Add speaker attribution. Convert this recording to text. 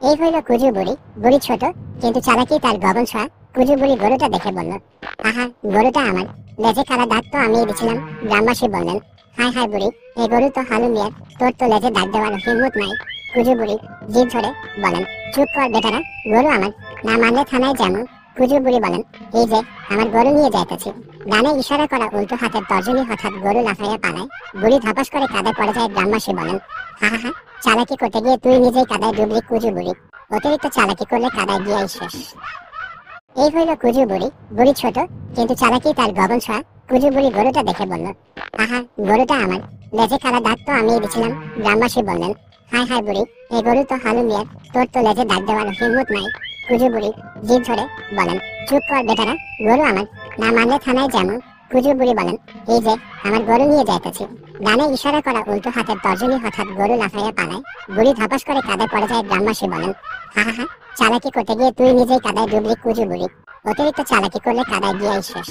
Speaker 1: এই হইল কুজু বুড়ি। বুড়ি ছোট কিন্তু চালাকি তার গগন ছোঁয়া। কুজু বুড়ি গরুটা দেখে বলল, আহা, গরুটা আমার, লেজে কালা দাগ তো আমিই দিছিলাম। গ্রামবাসী বললেন, হায় হায় বুড়ি, এই গরু তো হালু মিয়ার, তোর তো লেজে দাগ দেওয়ার হিম্মত নাই। কুজু বুড়ি জিভ ধরে বলেন, চুপ কর বেটারা, গরু আমার, না মানলে থানায় যাবো। কুজু বুড়ি বলেন, এই যে আমার গরু নিয়ে যাইতেছি। ডানে ইশারা করা উল্টো হাতের তর্জনী হঠাৎ গরু লাফাইয়া পালায়। বুড়ি ধপাস করে কাঁধে পড়ে যায়। গ্রামবাসী বলেন, হা হা হা, চালাকি করতে গিয়ে তুই নিজেই কাদায় ডুবলি কুজু বুড়ি, অতিরিক্ত চালাকি করলে কাদায় গিয়াই শেষ। এই হইল কুজু বুড়ি। বুড়ি ছোট কিন্তু চালাকি তার গগন ছোঁয়া। কুজু বুড়ি গরুটা দেখে বলল, আহা, গরুটা আমার, লেজে কালা দাগ তো আমিই দিছিলাম। গ্রামবাসী বললেন, হায় হায় বুড়ি, এই গরু তো হালু মিয়ার, তোর তো লেজে দাগ দেওয়ার হিম্মত নাই। কুজু বুড়ি জিভ ধরে বলেন, চুপ কর বেটারা, গরু আমার, না মানলে থানায় যাবো। কুজু বুড়ি বলেন, এই যে আমার গরু নিয়ে যাইতেছি। ডানে ইশারা করা উল্টো হাতের তর্জনী হঠাৎ গরু লাফাইয়া পালায়। বুড়ি ধপাস করে কাঁধে পড়ে যায়। গ্রামবাসী বলেন, হা হা হা, চালাকি করতে গিয়ে তুই নিজেই কাদায় ডুবলি কুজু বুড়ি, অতিরিক্ত চালাকি করলে কাদায় গিয়াই শেষ।